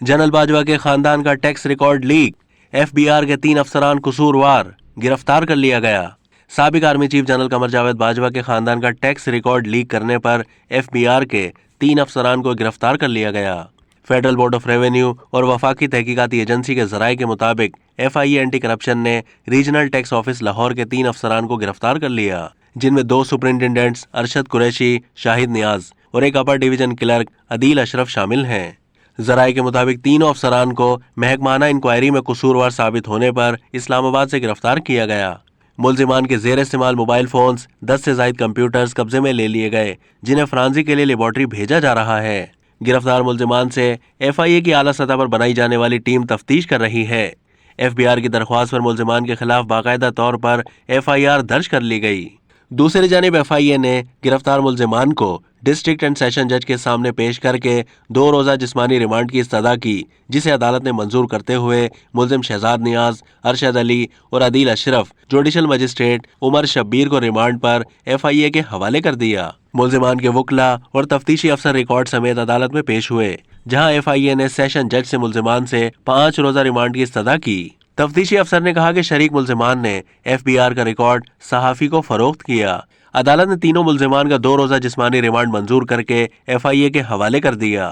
General Bajwa के खानदान का टैक्स रिकॉर्ड लीक, एफबीआर के 3 अफसरान कसूरवार, गिरफ्तार कर लिया गया। साबिक army chief general Qamar Javed Bajwa के खानदान का टैक्स रिकॉर्ड लीक करने पर एफबीआर के 3 अफसरान को गिरफ्तार कर लिया गया। फेडरल बोर्ड ऑफ रेवेन्यू और वफाकी तहकीकाती एजेंसी के जराये के मुताबिक FIA एंटी करप्शन ने रीजनल टैक्स ऑफिस लाहौर के 3 अफसरान को गिरफ्तार कर लिया, जिनमें 2 सुपरिंटेंडेंट्स अरशद कुरैशी, शाहिद नियाज और एक upper division clerk Adeel Ashraf शामिल हैं। जराये के मुताबिक तीनों अफसरान को महकमाना इंक्वायरी में कसूरवार साबित होने पर इस्लामाबाद से गिरफ्तार किया गया। मुल्जिमान के जेर इस्तेमाल मोबाइल फोन्स, 10 से ज्यादा कंप्यूटर्स कब्जे में ले लिए गए, जिन्हें फरांसी के लिए लेबॉर्ट्री भेजा जा रहा है। गिरफ्तार मुल्जिमान से FIA की आला सतह पर बनाई जाने वाली टीम तफ्तीश कर रही है। FBR की दरख्वास्त पर मुल्जिमान के खिलाफ बाकायदा तौर पर FIR दर्ज कर ली गई। दूसरी जानिब FIA ने गिरफ्तार मुल्जिमान को डिस्ट्रिक्ट एंड सेशन जज के सामने पेश करके 2 रोजा जिस्मानी रिमांड की इस्तदा की, जिसे अदालत ने मंजूर करते हुए मुल्जिम शहजाद नियाज, अरशद अली और अदील अशरफ जुडिशल मजिस्ट्रेट उमर शब्बीर को रिमांड पर FIA के हवाले कर दिया। मुल्जिमान के वकला और तफ्तीशी अफसर रिकॉर्ड समेत अदालत में पेश हुए, जहां FIA ने सेशन जज से मुल्जिमान से 5 रोजा रिमांड की इस्तदा की। तफ्तीशी अफसर ने कहा कि शरीक मुल्जिमान ने FBR का रिकॉर्ड सहाफी को फरोख्त किया। अदालत ने तीनों मुल्जिमान का 2 रोजा जिस्मानी रिमांड मंजूर करके FIA के हवाले कर दिया।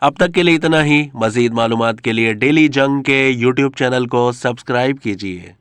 अब तक के लिए इतना ही। मजीद मालूमात के लिए डेली जंग के YouTube चैनल को सब्सक्राइब कीजिए।